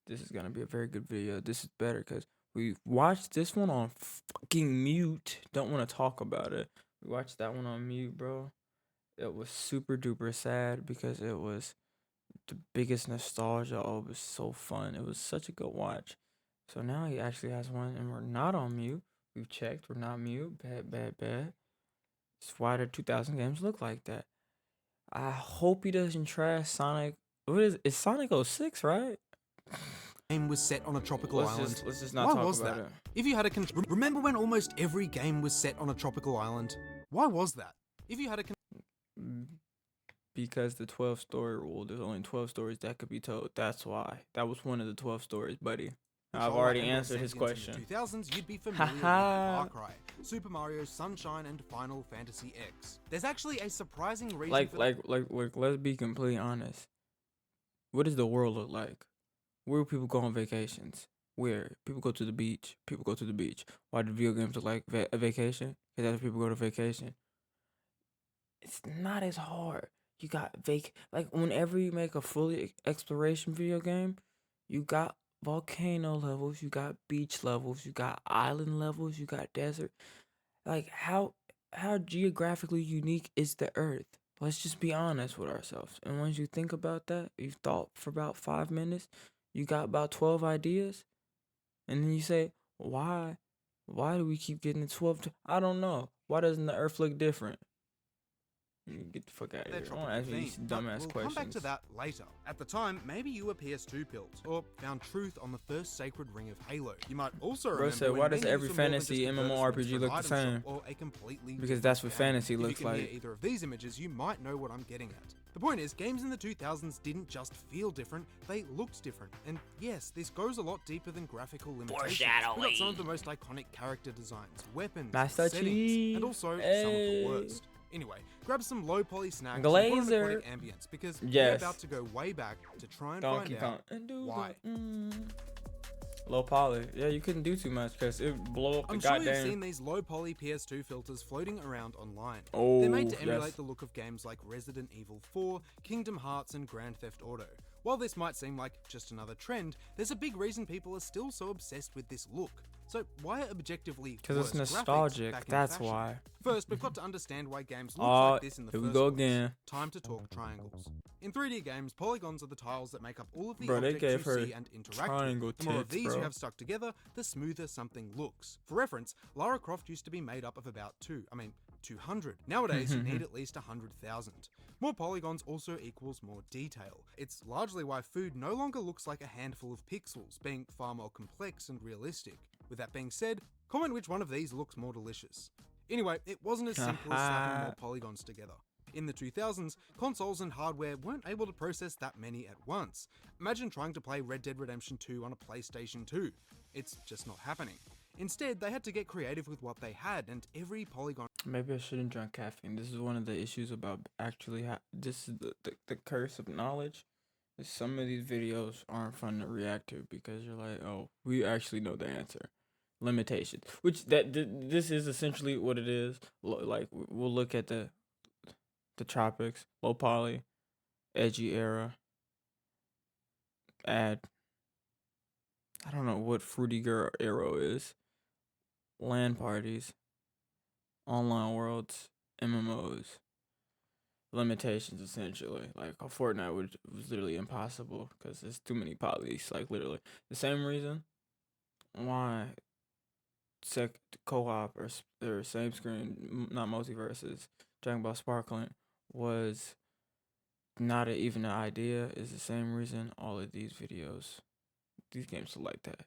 This is gonna be a very good video. This is better because we watched this one on fucking mute. Don't want to talk about it. We watched that one on mute, bro. It was super duper sad because it was the biggest nostalgia. Oh, it was so fun. It was such a good watch. So now he actually has one, and we're not on mute. We've checked. We're not mute. Bad, bad, bad. It's why the 2000 games look like that. I hope he doesn't trash Sonic. What is it's Sonic 06, right? Game was set on a tropical island. Let's just not Why talk was about that? it. If you had remember when almost every game was set on a tropical island? Why was that? If you had a Because the 12 story rule, there's only 12 stories that could be told. That's why. That was one of the 12 stories, buddy. I've already answered his question. In the 2000s, you'd be familiar with Far Cry, Super Mario Sunshine, and Final Fantasy X. There's actually a surprising reason let's be completely honest. What does the world look like? Where people go on vacations? Where people go to the beach? People go to the beach. Why do video games look like a vacation? Because that's where people go to vacation. It's not as hard. You got like whenever you make a fully exploration video game, you got volcano levels, you got beach levels, you got island levels, you got desert. Like how geographically unique is the earth? Let's just be honest with ourselves. And once you think about that, you've thought for about 5 minutes, you got about 12 ideas, and then you say, why do we keep getting 12 I don't know. Why doesn't the earth look different? Get the fuck out of here. I want to ask you these dumbass questions. We'll come back to that later. At the time, maybe you were PS2 pilled, or found truth on the first sacred ring of Halo. You might also remember said, why does every fantasy MMORPG look the same? Or a completely because that's what fantasy looks like. If you can hear either of these images, you might know what I'm getting at. The point is, games in the 2000s didn't just feel different, they looked different. And yes, this goes a lot deeper than graphical limitations. We got some of the most iconic character designs, weapons, settings, and also some of the worst. Anyway, grab some low poly snacks and put on aquatic ambience because we're about to go way back to try and find out why. Low poly. Yeah, you couldn't do too much because it blow up the goddamn... I'm sure you've seen these low poly PS2 filters floating around online. Oh, they're made to emulate the look of games like Resident Evil 4, Kingdom Hearts, and Grand Theft Auto. While this might seem like just another trend, there's a big reason people are still so obsessed with this look. So why are objectively because it's nostalgic, that's why. First, we've got to understand why games look like this in the first place. Again. Time to talk triangles. In 3D games, polygons are the tiles that make up all of the objects you see and interact with. The more of these you have stuck together, the smoother something looks. For reference, Lara Croft used to be made up of about 200. Nowadays, you need at least 100,000. More polygons also equals more detail. It's largely why food no longer looks like a handful of pixels, being far more complex and realistic. With that being said, comment which one of these looks more delicious. Anyway, it wasn't as simple as slapping more polygons together. In the 2000s, consoles and hardware weren't able to process that many at once. Imagine trying to play Red Dead Redemption 2 on a PlayStation 2. It's just not happening. Instead, they had to get creative with what they had, and every polygon... Maybe I shouldn't drink caffeine. This is one of the issues about actually... this is the curse of knowledge. Some of these videos aren't fun to react to because you're like, oh, we actually know the answer. Limitations. Which, this is essentially what it is. Like, we'll look at the tropics, low poly, edgy era, I don't know what fruity girl era is. LAN parties, online worlds, MMOs. Limitations, essentially. Like, a Fortnite was literally impossible because there's too many polys. Like, literally. The same reason why co-op or same screen, not multiverses, Dragon Ball Sparkling was not even an idea is the same reason all of these games are like that.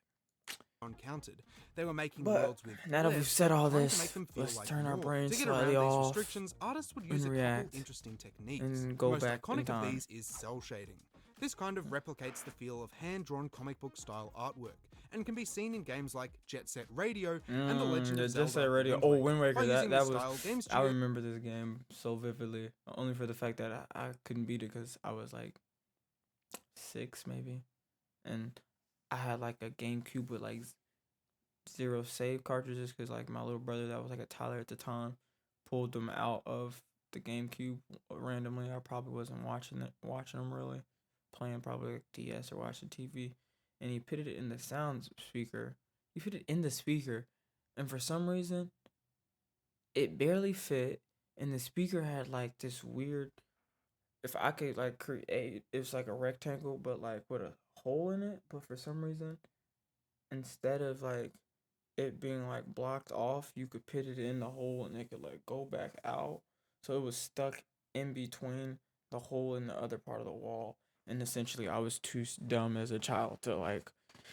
Uncounted. They were making worlds with now that we've said all this, let's turn our brains slightly off restrictions. Artists would use a couple interesting techniques. And go most back iconic in time. of these is cell shading. This kind of replicates the feel of hand-drawn comic book style artwork and can be seen in games like Jet Set Radio and The Legend of Zelda. Jet Set Radio. Oh, Wind Waker. That was. I remember this game so vividly, only for the fact that I couldn't beat it because I was like 6 maybe, and I had like a GameCube with like 0 save cartridges because like my little brother that was like a toddler at the time pulled them out of the GameCube randomly. I probably wasn't watching them really, playing probably like DS or watching TV, and he put it in the sound speaker. He put it in the speaker, and for some reason, it barely fit, and the speaker had like this weird. If I could like create, it's like a rectangle, but like with a hole in it. But for some reason, instead of like it being like blocked off, you could put it in the hole and it could like go back out. So it was stuck in between the hole in the other part of the wall. And essentially, I was too dumb as a child to like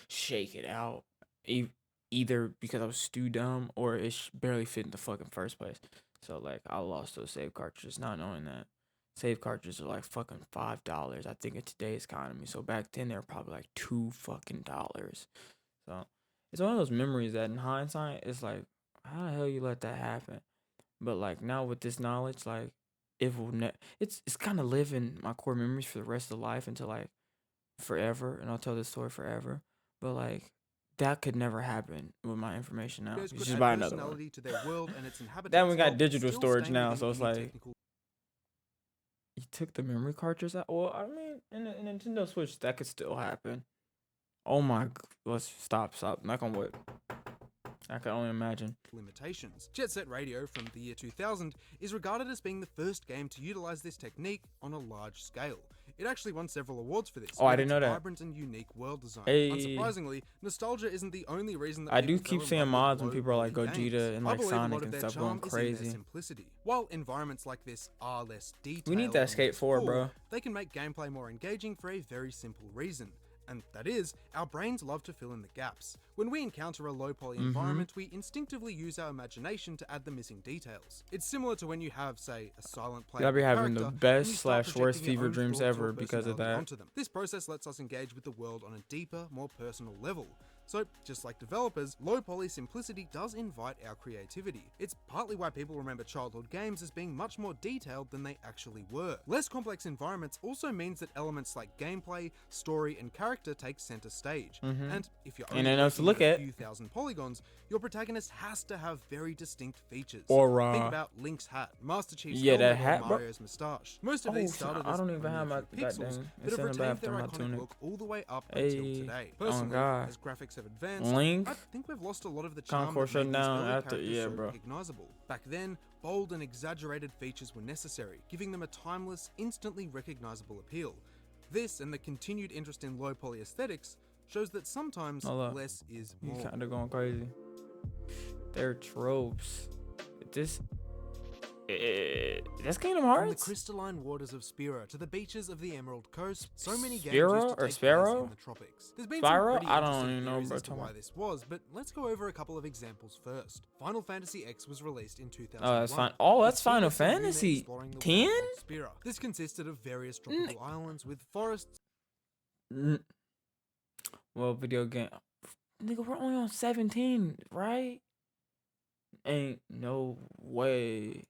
shake it out. Either because I was too dumb or it barely fit in the fucking first place. So like I lost those save cartridges, not knowing that save cartridges are like fucking $5. I think in today's economy. So back then they were probably like $2 fucking. So it's one of those memories that in hindsight it's like, how the hell you let that happen? But like now with this knowledge, like it will it's kind of live in my core memories for the rest of life until like forever, and I'll tell this story forever. But like that could never happen with my information now. Could You just add buy another one. personality to their world and its inhabitants. Then we got while digital still storage staying now, within so it's any like technical you took the memory cartridge out. Well, I mean, in the Nintendo Switch, that could still happen. Oh my, let's stop. Knock on wood. I can only imagine. limitations. Jet Set Radio from the year 2000 is regarded as being the first game to utilize this technique on a large scale. It actually won several awards for this. Oh, I didn't know that. Vibrant and unique world design. Hey. Unsurprisingly, nostalgia isn't the only reason that I do people keep fell in seeing love with mods when people are like low-quality Gogeta games. and I like believe a lot Sonic of and their stuff charm going is in their crazy. simplicity. While environments like this are less detailed, We need that and Skate less 4, full, bro. they can make gameplay more engaging for a very simple reason. And that is, our brains love to fill in the gaps. When we encounter a low-poly environment, we instinctively use our imagination to add the missing details. It's similar to when you have, say, a silent player. You'll be having the character, and best you start / worst projecting your fever own dreams thoughts or ever because of personality that. onto them. This process lets us engage with the world on a deeper, more personal level. So, just like developers, low-poly simplicity does invite our creativity. It's partly why people remember childhood games as being much more detailed than they actually were. Less complex environments also means that elements like gameplay, story, and character take center stage. And if you're only enough to working look with at. a few thousand polygons, your protagonist has to have very distinct features. Or, think about Link's hat, Master Chief's yeah, that helmet, hat, or bro. Mario's moustache. Most of Oh, these shit, started I as don't even only have a my few pixels, goddamn- but it's have in the retained their bathroom, my iconic tunic. look all the way up Hey. until today. Oh, Personally, God. as graphics have advanced, Link? I think we've lost a lot of the charm Concourse that shut made these down early after- characters yeah, so bro. recognizable. Back then, bold and exaggerated features were necessary, giving them a timeless, instantly recognizable appeal. This, and the continued interest in low-poly aesthetics, shows that sometimes Hold up. less is You more. kind of going crazy. They're tropes. This that's Kingdom From the Hearts? crystalline waters of Spira to the beaches of the Emerald Coast, so many games Spira used to or take place Sparrow? in the tropics. There's been Spyro? some pretty I don't interesting even know, theories bro. as to why this was, but let's go over a couple of examples first. Final Fantasy X was released in 2001. Oh, that's fine. Oh, that's It's Final focused on Yuna Fantasy exploring the 10? world of Spira. This consisted of various tropical islands with forests. Well, video game. Nigga, we're only on 17, right? Ain't no way.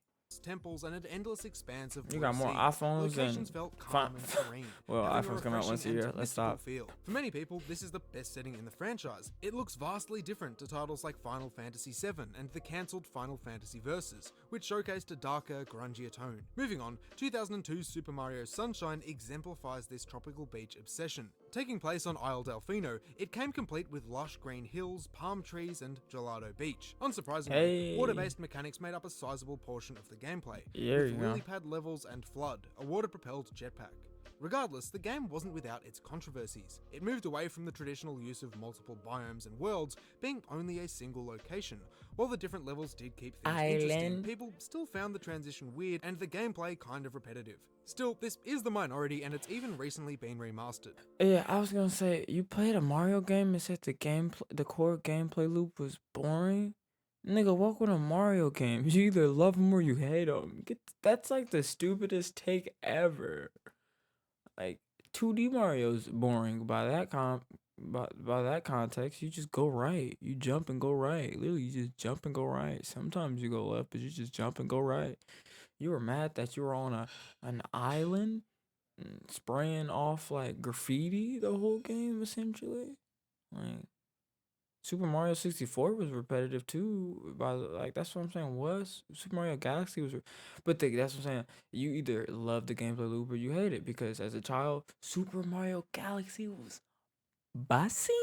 Temples and an endless expanse of You got more sea. iPhones Locations than felt calm and serene. Well, having a iPhones come out once a refreshing year. and Let's mystical stop. Feel. For many people, this is the best setting in the franchise. It looks vastly different to titles like Final Fantasy VII and the cancelled Final Fantasy Versus, which showcased a darker, grungier tone. Moving on, 2002's Super Mario Sunshine exemplifies this tropical beach obsession. Taking place on Isle Delfino, it came complete with lush green hills, palm trees, and Gelato Beach. Unsurprisingly, Hey. water-based mechanics made up a sizable portion of the gameplay, There with you go. lily pad levels and Flood, a water-propelled jetpack. Regardless, the game wasn't without its controversies. It moved away from the traditional use of multiple biomes and worlds being only a single location. While the different levels did keep things interesting, Island. people still found the transition weird and the gameplay kind of repetitive. Still, this is the minority and it's even recently been remastered. Yeah, I was gonna say you played a Mario game and said the core gameplay loop was boring. Nigga, walk with a Mario game. You either love them or you hate them. That's like the stupidest take ever. Like 2D Mario's boring by that by that context. You just go right. You jump and go right. Literally, you just jump and go right. Sometimes you go left, but you just jump and go right. You were mad that you were on an island spraying off like graffiti the whole game essentially. Like Super Mario 64 was repetitive too. Like that's what I'm saying. Super Mario Galaxy was, that's what I'm saying. You either love the gameplay loop or you hate it because as a child, Super Mario Galaxy was Basing.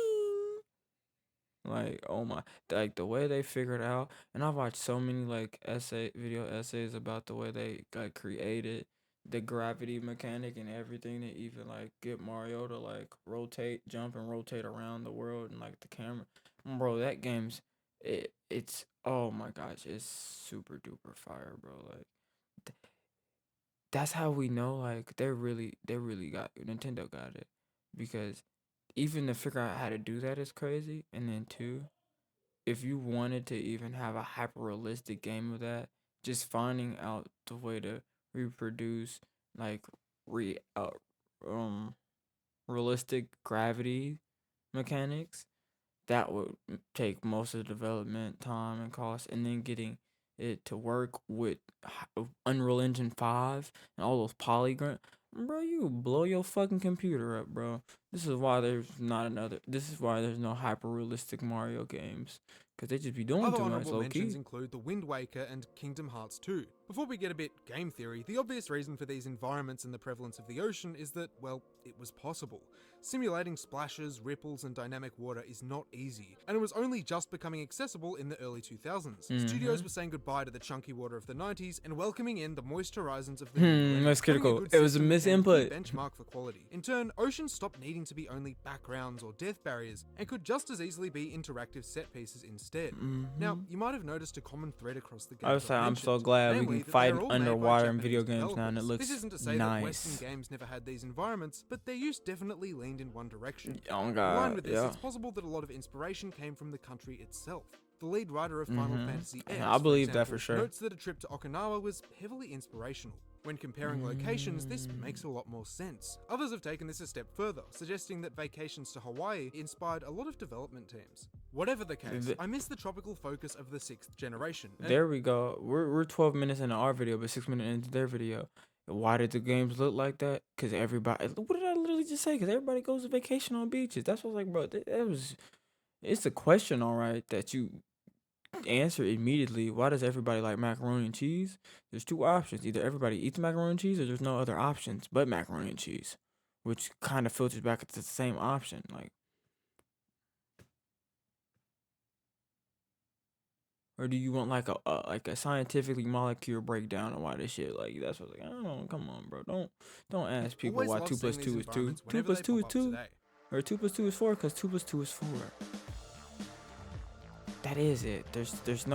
Like, oh my, like the way they figured out, and I've watched so many like video essays about the way they like created the gravity mechanic and everything to even like get Mario to like rotate, jump, and rotate around the world and like the camera. Bro, that game's it's oh my gosh, it's super duper fire, bro. Like that's how we know like they really got Nintendo got it because even to figure out how to do that is crazy, and then two if you wanted to even have a hyper realistic game of that, just finding out the way to reproduce like re um realistic gravity mechanics that would take most of the development time and cost, and then getting it to work with Unreal Engine 5 and all those polygon. Bro, you blow your fucking computer up, bro. This is why there's not another. This is why there's no hyper realistic Mario games. Because they just be doing Other too much, honourable low mentions key. include The Wind Waker and Kingdom Hearts 2. Before we get a bit game theory, the obvious reason for these environments and the prevalence of the ocean is that, well, it was possible. Simulating splashes, ripples, and dynamic water is not easy, and it was only just becoming accessible in the early 2000s. Studios were saying goodbye to the chunky water of the 90s and welcoming in the moist horizons of the new millennium. That's Having a critical. good It was a system became key misinput. benchmark for quality. In turn, oceans stopped needing to be only backgrounds or death barriers, and could just as easily be interactive set pieces instead. Now, you might have noticed a common thread across the games I was saying, I've I'm so mentioned, glad we namely can that fight they are all underwater made in by video Japanese games now, and it developers. looks This isn't to say that Western nice. games never had these environments, but their use definitely leaned in one direction. Oh In line god, with this, yeah. it's possible that a lot of inspiration came from the country itself. The lead writer of Final Fantasy X, I believe for that example, for sure. notes that a trip to Okinawa was heavily inspirational. When comparing locations, this makes a lot more sense. Others have taken this a step further, suggesting that vacations to Hawaii inspired a lot of development teams. Whatever the case, I miss the tropical focus of the 6th generation. There we go. We're 12 minutes into our video, but 6 minutes into their video. Why did the games look like that? Cause everybody. What did I literally just say? Cause everybody goes to vacation on beaches. That's what I was like, bro. That was. It's a question, all right, that you answer immediately. Why does everybody like macaroni and cheese? There's two options. Either everybody eats macaroni and cheese, or there's no other options but macaroni and cheese, which kind of filters back to the same option. Like, or do you want like a scientifically molecular breakdown of why this shit like that's what's like I don't know, come on, bro. Don't ask people Always why love 2 plus seeing these 2 is 2. environments 2 whenever plus they 2 is pop up 2. today. Or 2 plus 2 is 4 because 2 plus 2 is 4. That is it. There's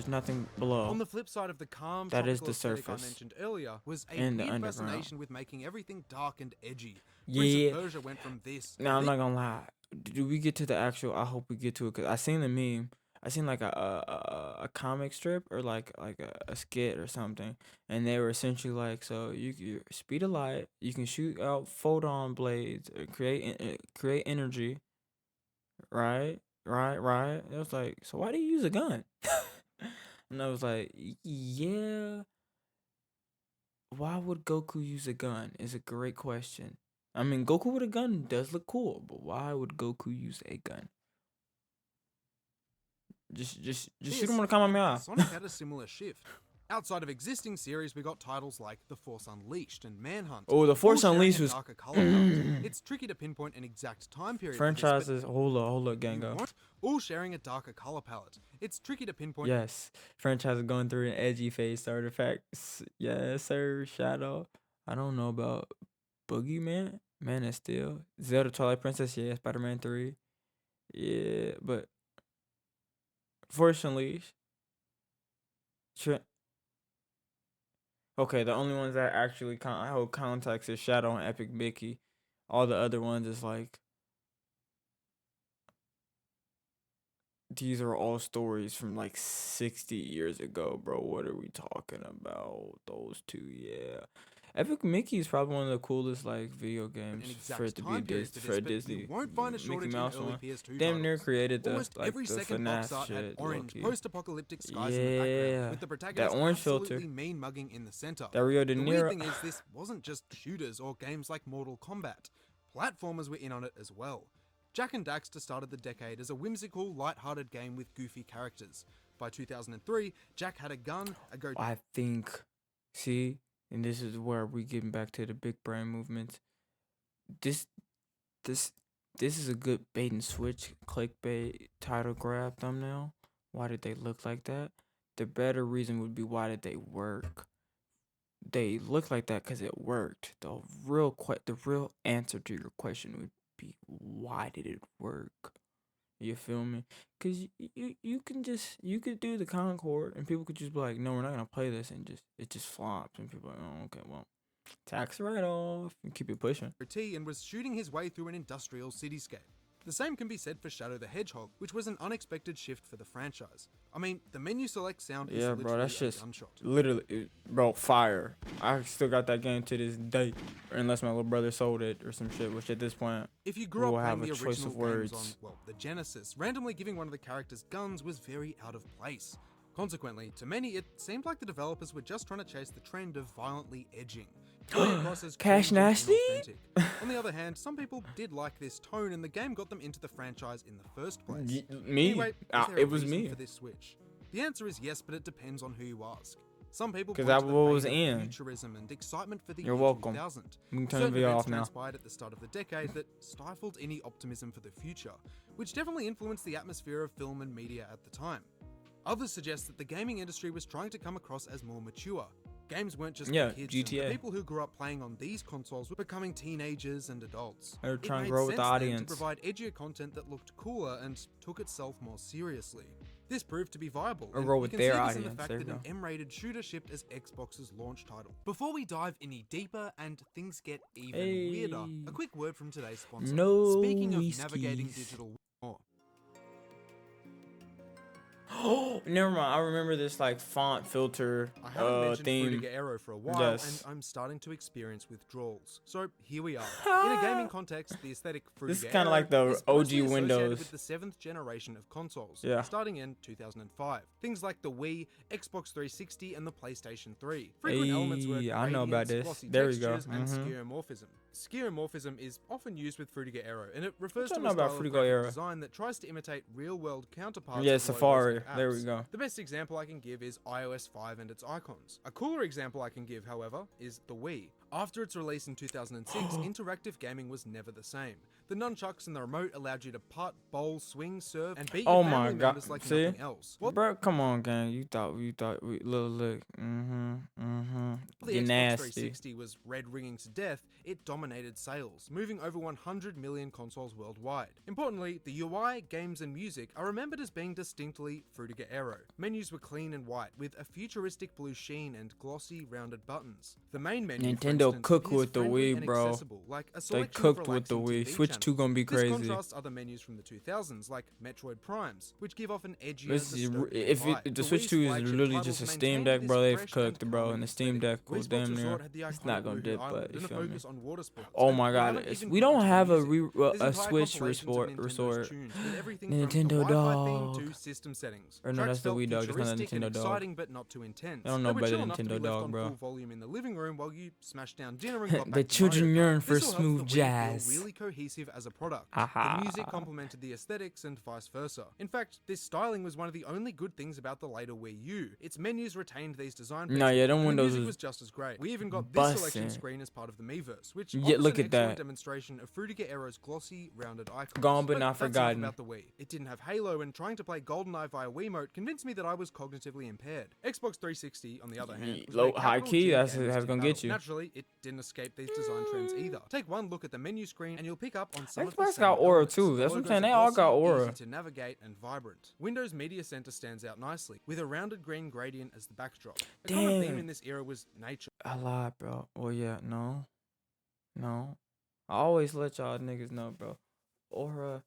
nothing below. On the flip side of the calm That is tropical the aesthetic I surface. mentioned earlier was a And the weird underground. fascination with making everything dark and edgy. Prince Yeah. of Persia went from this. Now I'm not gonna lie. Do we get to the actual? I hope we get to it because I seen the meme. I seen like a comic strip or like a skit or something, and they were essentially like, so you speed of light, you can shoot out photon blades, create energy, right, right. It was like, so why do you use a gun? And I was like, yeah. Why would Goku use a gun? Is a great question. I mean, Goku with a gun does look cool, but why would Goku use a gun? Just shoot him on the comment me off. Sonic had a similar shift. Outside of existing series, we got titles like The Force Unleashed and Manhunt. Oh, The Force all sharing Unleashed a was darker color palette. It's tricky to pinpoint an exact time period. franchises. Hold up, You Gango. won't. All sharing a darker color palette. It's tricky to pinpoint. Yes, franchises going through an edgy phase. Artifacts. Yes, sir. Shadow. I don't know about Boogeyman. Man of Steel. Zelda Twilight Princess. Yeah. Spider-Man 3. Yeah, but Force Unleashed. Okay, the only ones that actually hold context is Shadow and Epic Mickey. All the other ones is like these are all stories from like 60 years ago, bro. What are we talking about? Those two, yeah. Epic Mickey is probably one of the coolest like video games for it to be for a Disney. You won't find a shortage Mickey Mouse in early one. PS2 Damn near titles. created the Almost like every the second box FNAF art had shit. orange, low-key. post-apocalyptic skies in the background, with the protagonist that orange absolutely filter. mean mugging in the center. That Rio de The Niro. weird thing is, this wasn't just shooters or games like Mortal Kombat. Platformers were in on it as well. Jak and Daxter started the decade as a whimsical, light-hearted game with goofy characters. By 2003, Jak had a gun, a go. I think, see, and this is where we getting back to the big brain movements. This this is a good bait and switch clickbait title grab thumbnail. Why did they look like that? The better reason would be, why did they work? They look like that because it worked. The real answer to your question would be, why did it work? You feel me? Cause you could do the Concord and people could just be like, no, we're not gonna play this, and it just flops, and people are like, oh, okay, well, tax write off, and keep it pushing. And was shooting his way through an industrial cityscape. The same can be said for Shadow the Hedgehog, which was an unexpected shift for the franchise. I mean, the menu select sound is literally bro, that's just gunshot. Literally, bro, fire. I still got that game to this day, unless my little brother sold it or some shit. Which at this point, if you grew up playing the choice original of words games on, well, the Genesis, randomly giving one of the characters guns was very out of place. Consequently, to many, it seemed like the developers were just trying to chase the trend of violently edging. Cash nasty? On the other hand, some people did like this tone, and the game got them into the franchise in the first place. Me? Anyway, it was me. For this switch? The answer is yes, but it depends on who you ask. Some people because that was in futurism and excitement for the You're year welcome. 2000. We can turn Certain the video events off now. transpired at the start of the decade that stifled any optimism for the future, which definitely influenced the atmosphere of film and media at the time. Others suggest that the gaming industry was trying to come across as more mature. Games weren't just for kids. GTA. The people who grew up playing on these consoles were becoming teenagers and adults. They were trying to grow with the audience. To provide edgier content that looked cooler and took itself more seriously. This proved to be viable. Or grow with their audience. In the fact that an M-rated shooter shipped as Xbox's launch title. Before we dive any deeper and things get even weirder, a quick word from today's sponsor. Speaking of navigating digital war. Never mind. I remember this like font filter I haven't mentioned theme. Thru Arrow for a while, and I'm starting to experience withdrawals. So here we are. In a gaming context, the aesthetic Thru This is kind of like the OG Windows. With the 7th generation of consoles, yeah, starting in 2005. Things like the Wii, Xbox 360, and the PlayStation 3. Frequent elements were I know about this. There we go. And skeuomorphism. Skeuomorphism is often used with Thru Arrow, and it refers to a style of graphic design that tries to imitate real-world counterparts. Yeah, Safari. There we go. The best example I can give is iOS 5 and its icons. A cooler example I can give, however, is the Wii. After its release in 2006, interactive gaming was never the same. The nunchucks and the remote allowed you to putt, bowl, swing, serve, and beat your family members like nothing else. Bro, come on, gang. You thought look. The Xbox 360 was red ringing to death. It dominated sales, moving over 100 million consoles worldwide. Importantly, the UI, games, and music are remembered as being distinctly Thru Arrow. Menus were clean and white, with a futuristic blue sheen and glossy, rounded buttons. The main menu, Nintendo cooked with the Wii, bro. Like they cooked with the Wii. Switch 2 gonna be crazy. This contrasts other menus from the 2000s, like Metroid Primes, which give off an edgier, if the Switch 2 is literally just a Steam Deck, bro, they've cooked, bro, and the Steam Deck will damn near. It's not gonna dip, but you feel me? Oh my god, we don't have a Switch resort. Nintendo dog. Or no, that's the Wii dog. It's not a Nintendo dog. But not too intense. I don't know better than Nintendo dog, bro. Volume in the living room while you smash down dinner and got the back to children Mario. yearn for This will help smooth the Wii jazz. feel really cohesive as a product. Aha. The music complemented the aesthetics and vice versa. In fact, this styling was one of the only good things about the later Wii U. Its menus retained these design features. No, yeah, them Windows the music was just as great. We even got this selection screen as part of the Miiverse, which offers look an at that demonstration of Thru Arrow's glossy, rounded icons. Gone but not forgotten. About the Wii. It didn't have Halo, and trying to play GoldenEye via Wiimote convinced me that I was cognitively impaired. Xbox 360, on the other hand, low high key, that's gonna get you. Naturally, it didn't escape these design trends either. Take one look at the menu screen, and you'll pick up on some of the Xbox got aura too. That's what I'm saying. They all got aura. Easy to navigate and vibrant. Windows Media Center stands out nicely, with a rounded green gradient as the backdrop. A common theme in this era was nature. A lot, bro. Well, yeah, no. I always let y'all niggas know, bro. Aura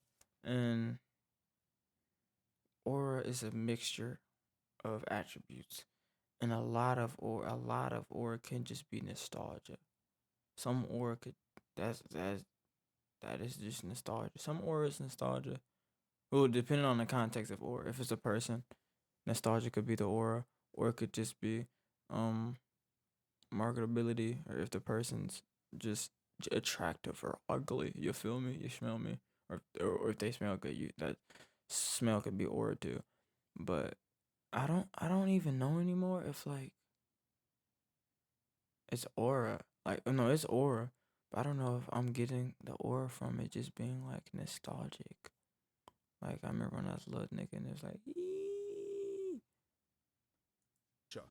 is a mixture of attributes, and a lot of aura can just be nostalgia. Some aura could that is just nostalgia. Some aura is nostalgia. Well, depending on the context of aura. If it's a person, nostalgia could be the aura, or it could just be marketability, or if the person's just attractive or ugly. You feel me? You smell me? Or if they smell good, that smell could be aura too. But I don't even know anymore if like it's aura. Like no, it's aura. I don't know if I'm getting the aura from it just being like nostalgic. Like I remember when I was a little nigga and it was like, "Eee."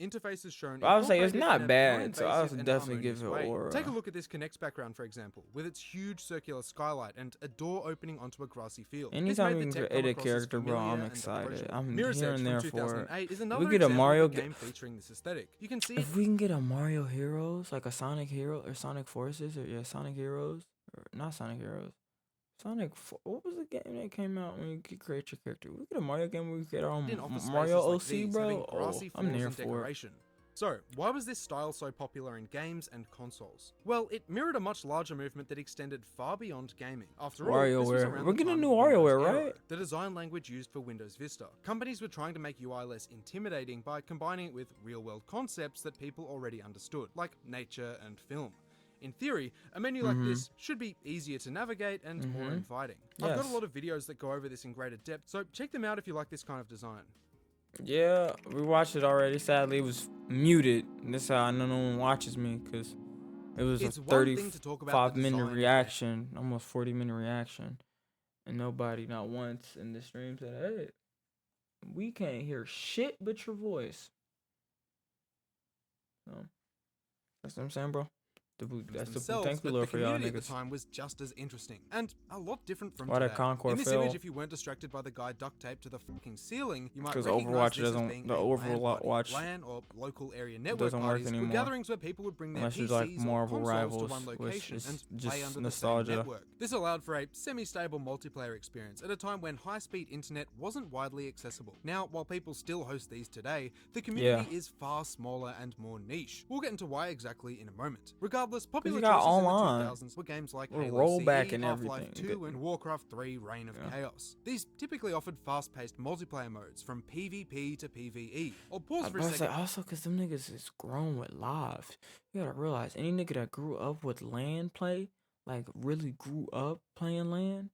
Interfaces shown I would say it's incorporated not in a bad, so I non-invasive would and definitely give harmonious it way. aura. Take a look at this Kinect's background, for example, with its huge circular skylight and a door opening onto a grassy field. Anytime you can create a character, bro, I'm excited. I'm here and there for it. Is If another we get a example Mario of a game featuring this aesthetic. You can see if we can get a Mario Heroes, like a Sonic Hero or Sonic Forces, or Sonic Heroes, or not Sonic Heroes, what was the game that came out when you could create your character? We get a Mario game where we create our own in office Mario spaces like OC, these, bro. having Oh, grassy I'm floors there and for it. decoration. So, why was this style so popular in games and consoles? Well, it mirrored a much larger movement that extended far beyond gaming. After all, this was WarioWare. around We're the getting a time new of Windows WarioWare, Era, right? the design language used for Windows Vista. Companies were trying to make UI less intimidating by combining it with real-world concepts that people already understood, like nature and film. In theory, a menu like this should be easier to navigate and more inviting. I've got a Yes. lot of videos that go over this in greater depth, so check them out if you like this kind of design. Yeah, we watched it already. Sadly, it was muted. And this is how I know no one watches me, because it was It's a one thing to talk about the 35-minute design of reaction, almost 40-minute reaction, and nobody, not once in the stream, said, "Hey, we can't hear shit but your voice." So that's what I'm saying, bro. That's the themselves, thank you, but Lord, the for y'all community at the niggas. time was just as interesting and a lot different from Why today. that Concord In this fell? image, if you weren't distracted by the guy duct taped to the fucking ceiling, you might Because recognize Overwatch this as doesn't, being the a LAN party. Overwatch LAN or local area network doesn't work parties were anymore. gatherings where people would bring their Unless PCs it's like or Marvel consoles Rivals, to one which location is and just play under nostalgia. the same network. This allowed for a semi-stable multiplayer experience at a time when high-speed internet wasn't widely accessible. Now, while people still host these today, the community is far smaller and more niche. We'll get into why exactly in a moment. Regardless, popular you got choices in the online. 2000s were games like Or Halo rollback CE, and Half-Life everything. 2, and Warcraft 3 Reign of Chaos. These typically offered fast-paced multiplayer modes from PvP to PvE. Or pause for a second. Also, because them niggas is grown with lives. You gotta realize, any nigga that grew up with LAN play, like really grew up playing LAN,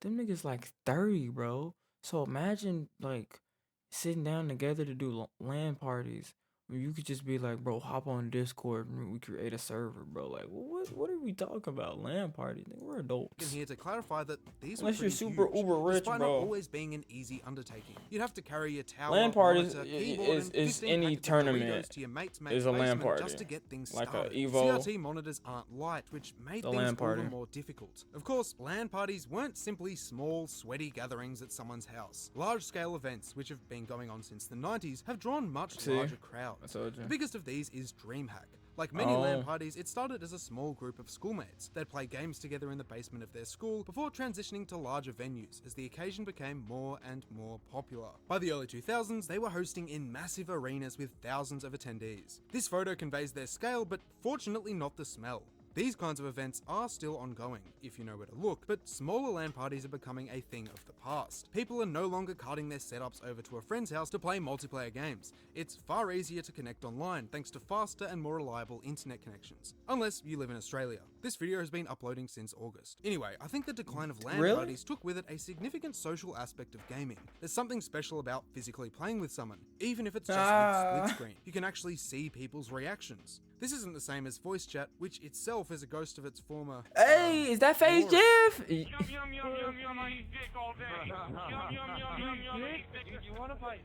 them niggas like 30, bro. So imagine like sitting down together to do LAN parties. You could just be like, bro, hop on Discord and we create a server, bro. Like, what are we talking about? LAN party? Nigga, we're adults. Here to clarify that these Unless were you're pretty super huge, uber rich, despite bro. not always being an easy undertaking. You'd have to carry your tower, LAN parties monitor, keyboard, and is 15 any packets of tournament Doritos to your mate's is a LAN basement party. just to get things Like a started. Evo. CRT monitors aren't light, which made The things LAN all party. the more difficult. Of course, LAN parties weren't simply small, sweaty gatherings at someone's house. Large-scale events, which have been going on since the 90s, have drawn much larger crowds. I told you. The biggest of these is DreamHack. Like many LAN Oh. parties, it started as a small group of schoolmates. They'd play games together in the basement of their school before transitioning to larger venues as the occasion became more and more popular. By the early 2000s, they were hosting in massive arenas with thousands of attendees. This photo conveys their scale, but fortunately not the smell. These kinds of events are still ongoing, if you know where to look, but smaller LAN parties are becoming a thing of the past. People are no longer carting their setups over to a friend's house to play multiplayer games. It's far easier to connect online thanks to faster and more reliable internet connections. Unless you live in Australia. This video has been uploading since August. Anyway, I think the decline of LAN parties took with it a significant social aspect of gaming. There's something special about physically playing with someone, even if it's just with split screen. You can actually see people's reactions. This isn't the same as voice chat, which itself is a ghost of its former... Hey, is that FaZe Jeff? You wanna fight?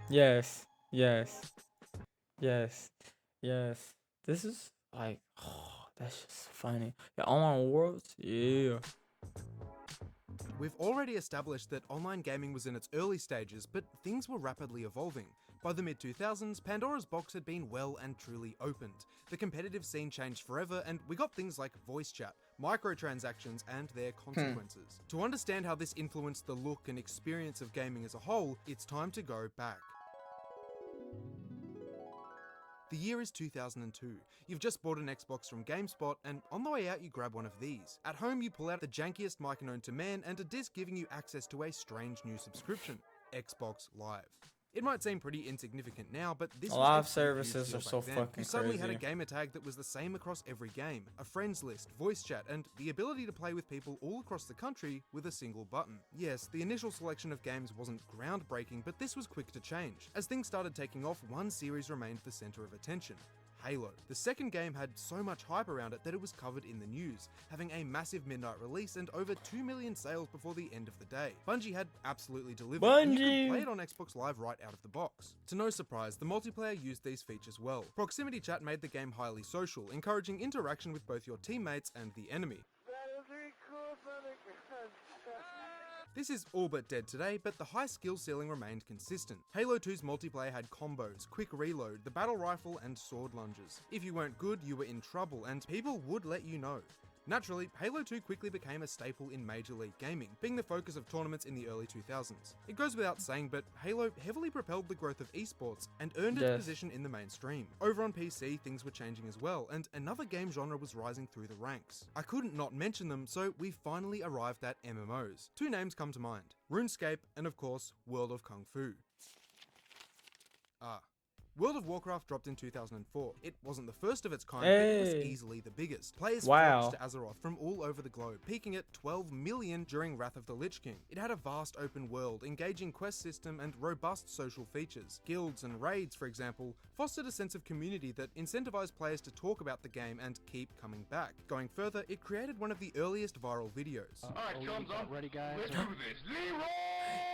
Yes. This is like, that's just funny. Yeah, online worlds, yeah. We've already established that online gaming was in its early stages, but things were rapidly evolving. By the mid-2000s, Pandora's box had been well and truly opened. The competitive scene changed forever, and we got things like voice chat, microtransactions, and their consequences. To understand how this influenced the look and experience of gaming as a whole, it's time to go back. The year is 2002. You've just bought an Xbox from GameSpot, and on the way out you grab one of these. At home you pull out the jankiest mic known to man and a disc giving you access to a strange new subscription, Xbox Live. It might seem pretty insignificant now, but this Live was a services huge are deal so back then. fucking You suddenly had a crazy. gamer tag that was the same across every game, a friends list, voice chat, and the ability to play with people all across the country with a single button. Yes, the initial selection of games wasn't groundbreaking, but this was quick to change. As things started taking off, one series remained the center of attention: Halo. The second game had so much hype around it that it was covered in the news, having a massive midnight release and over 2 million sales before the end of the day. Bungie had absolutely delivered, and you could play it on Xbox Live right out of the box. To no surprise, the multiplayer used these features well. Proximity chat made the game highly social, encouraging interaction with both your teammates and the enemy. This is all but dead today, but the high skill ceiling remained consistent. Halo 2's multiplayer had combos, quick reload, the battle rifle, and sword lunges. If you weren't good, you were in trouble, and people would let you know. Naturally, Halo 2 quickly became a staple in Major League Gaming, being the focus of tournaments in the early 2000s. It goes without saying, but Halo heavily propelled the growth of esports and earned its position in the mainstream. Over on PC, things were changing as well, and another game genre was rising through the ranks. I couldn't not mention them, so we finally arrived at MMOs. Two names come to mind: RuneScape and, of course, World of Kung Fu. World of Warcraft dropped in 2004. It wasn't the first of its kind, but it was easily the biggest. Players flocked to Azeroth from all over the globe, peaking at 12 million during Wrath of the Lich King. It had a vast open world, engaging quest system, and robust social features. Guilds and raids, for example, fostered a sense of community that incentivized players to talk about the game and keep coming back. Going further, it created one of the earliest viral videos. Alright, chums up. Ready, guys? Let's do this. Leroy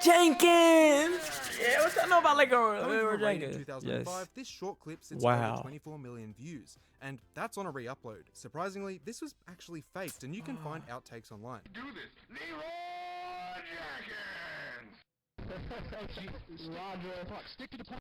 Jenkins! Yeah, what y'all know about Coming Jenkins? in 2005, this short clip sits Wow. over 24 million views, and that's on a re-upload. Surprisingly, this was actually faked, and you can find outtakes online. do this. Leroy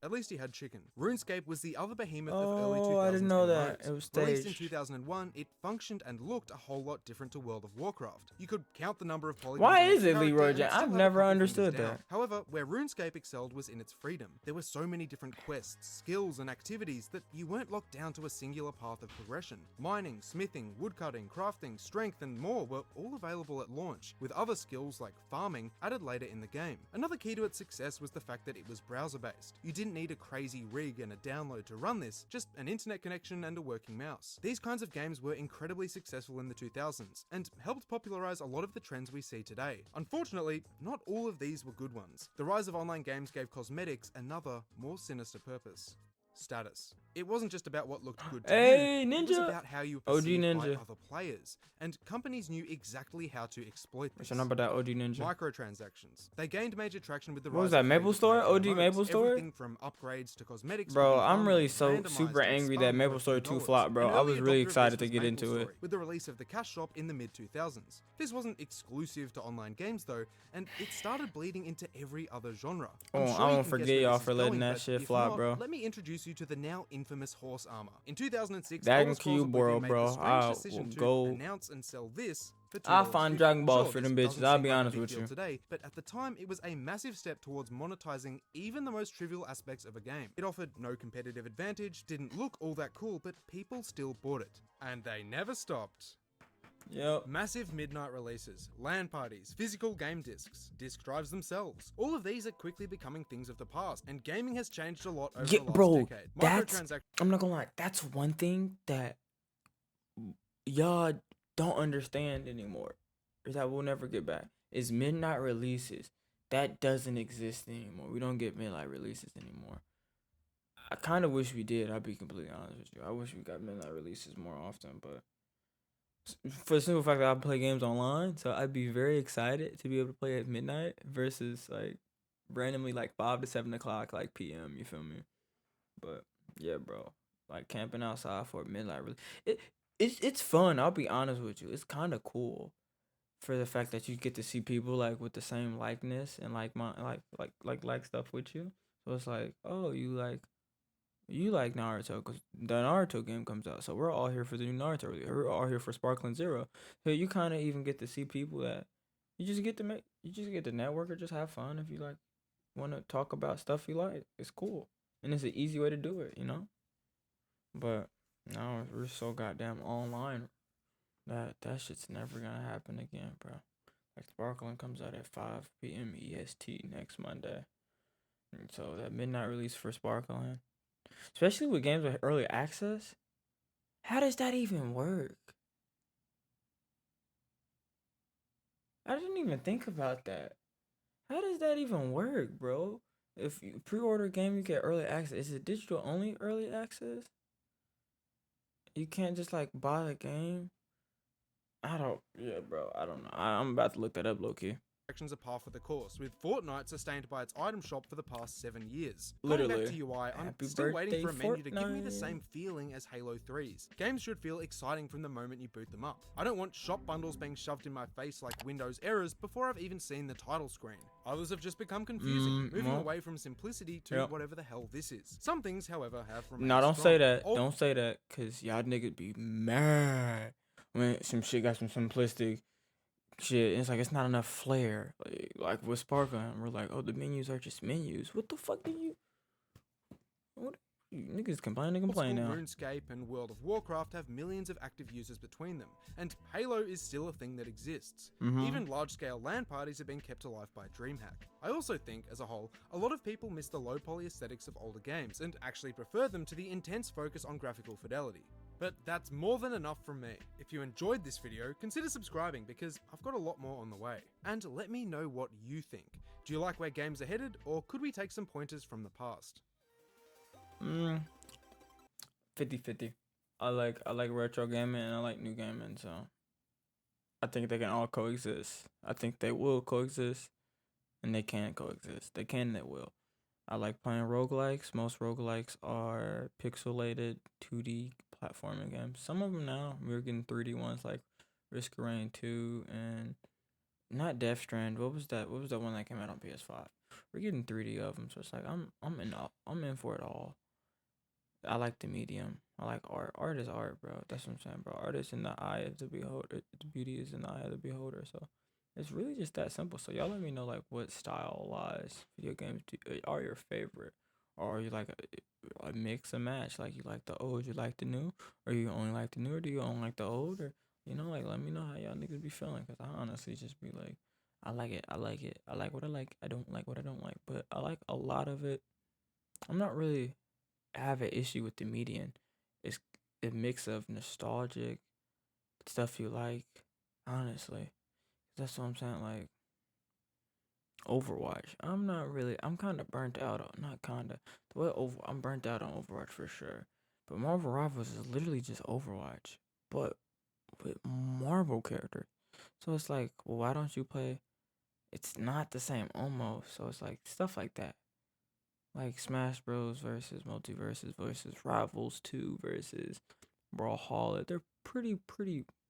At least he had chicken. RuneScape was the other behemoth of early 2000s. Oh, I didn't know that. MMOs. It was Released in staged. 2001, it functioned and looked a whole lot different to World of Warcraft. You could count the number of polygons. Why on each is it character, Leroy and Jenkins? still I've have a never couple understood fingers down. that. However, where RuneScape excelled was in its freedom. There were so many different quests, skills, and activities that you weren't locked down to a singular path of progression. Mining, smithing, woodcutting, crafting, strength, and more were all available at launch, with other skills like farming added later in the game. Another key to its success was the fact that it was browser-based. You didn't need a crazy rig and a download to run this, just an internet connection and a working mouse. These kinds of games were incredibly successful in the 2000s, and helped popularize a lot of the trends we see today. Unfortunately, not all of these were good ones. The rise of online games gave cosmetics another, more sinister purpose: status. It wasn't just about what looked good to Hey, you, it was Ninja! about how you OG were perceived by Ninja. other players, and companies knew exactly how to exploit this. What's your number? That OG Ninja. Microtransactions. They gained major traction with the What rise was that, of Maple free-to-play Store? OG MMOs. Maple Store? Everything from upgrades to cosmetics. Bro, could be I'm done, really like so randomized super and angry spun that for Maple a Store few 2 flopped, bro. An I early was really adopter of excited this to was get into MapleStory, it. with the release of the Cash Shop in the mid-2000s. This wasn't exclusive to online games though, and it started bleeding into every other genre. I'm Oh, sure I you won't can guess forget where y'all this is for letting going, that but shit if flop, not, bro. Let me introduce you to the now infamous Horse Armor. In 2006, Dragon Elder Scrolls Cube Oblivion World, made bro. the strange I decision will to go- announce and sell this for I'll $2.50. find Dragon Balls for Sure, them this bitches, doesn't I'll seem be like a honest big with deal you. today, but at the time it was a massive step towards monetizing even the most trivial aspects of a game. It offered no competitive advantage, didn't look all that cool, but people still bought it. And they never stopped. Yep. Massive midnight releases, LAN parties, physical game discs, disc drives themselves. All of these are quickly becoming things of the past, and gaming has changed a lot over the last Bro, decade. that's, I'm not gonna lie, that's one thing that y'all don't understand anymore, or that we'll never get back, is midnight releases. That doesn't exist anymore. We don't get midnight releases anymore. I kind of wish we did, I'll be completely honest with you. I wish we got midnight releases more often, but for the simple fact that I play games online, so I'd be very excited to be able to play at midnight versus like randomly like 5 to 7 o'clock like PM. You feel me? But yeah, bro, like camping outside for a midnight it's fun. I'll be honest with you. It's kind of cool for the fact that you get to see people like with the same likeness and like my like stuff with you. So it's like, oh, you like Naruto because the Naruto game comes out. So we're all here for the new Naruto. We're all here for Sparkling Zero. So you kind of even get to see people that you just get to network or just have fun if you like want to talk about stuff you like. It's cool. And it's an easy way to do it, you know? But now we're so goddamn online that shit's never gonna happen again, bro. Like Sparkling comes out at 5 p.m. EST next Monday. And so that midnight release for Sparkling, especially with games with early access, how does that even work? I didn't even think about that. How does that even work, bro? If you pre-order a game, you get early access. Is it digital only early access? You can't just like buy the game. I don't. Yeah, bro. I don't know. I'm about to look that up, low key. Actions are par for the course, with Fortnite sustained by its item shop for the past 7 years. Literally. Going back to UI, I'm Happy still waiting for a birthday, menu to give me the Fortnite. same feeling as Halo 3's. Games should feel exciting from the moment you boot them up. I don't want shop bundles being shoved in my face like Windows errors before I've even seen the title screen. Others have just become confusing, moving well, away from simplicity to whatever the hell this is. Some things, however, have remained No, don't strong. say that. Don't say that, cause y'all niggas be mad when some shit got some simplistic shit. And it's like it's not enough flair. Like with Sparkling, we're like, oh, the menus are just menus. What the fuck do you? What you niggas complain and complain now? RuneScape and World of Warcraft have millions of active users between them, and Halo is still a thing that exists. Even large-scale LAN parties have been kept alive by DreamHack. I also think, as a whole, a lot of people miss the low-poly aesthetics of older games, and actually prefer them to the intense focus on graphical fidelity. But that's more than enough from me. If you enjoyed this video, consider subscribing because I've got a lot more on the way. And let me know what you think. Do you like where games are headed, or could we take some pointers from the past? 50-50. I like retro gaming and I like new gaming, so I think they can all coexist. I think they will coexist and they can coexist. They can and they will. I like playing roguelikes. Most roguelikes are pixelated 2D platforming games. Some of them now we're getting 3D ones like Risk of Rain 2 and not Death Strand. What was that? What was that one that came out on PS5? We're getting 3D of them, so it's like I'm in for it all. I like the medium. I like art. Art is art, bro. That's what I'm saying, bro. Art is in the eye of the beholder. The beauty is in the eye of the beholder. So it's really just that simple. So y'all let me know like what stylized video games are your favorite, or are you like a mix and match? Like you like the old, you like the new, or you only like the new, or do you only like the old? Or like let me know how y'all niggas be feeling, cause I honestly just be like, I like it. I like it. I like what I like. I don't like what I don't like, but I like a lot of it. I'm not really have an issue with the median. It's a mix of nostalgic stuff you like, honestly. That's what I'm saying. Like Overwatch, I'm kind of burnt out on, not kinda. I'm burnt out on Overwatch for sure. But Marvel Rivals is literally just Overwatch, but with Marvel characters. So it's like, well, why don't you play? It's not the same almost. So it's like stuff like that. Like Smash Bros versus Multiverses versus Rivals 2 versus Brawlhalla. They're pretty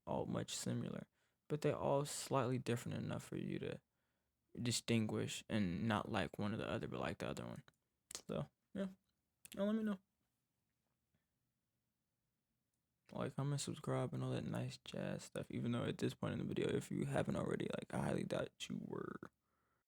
all much similar, but they're all slightly different enough for you to distinguish and not like one or the other, but like the other one. So yeah, let me know. Like, comment, subscribe, and all that nice jazz stuff. Even though at this point in the video, if you haven't already, like, I highly doubt you were.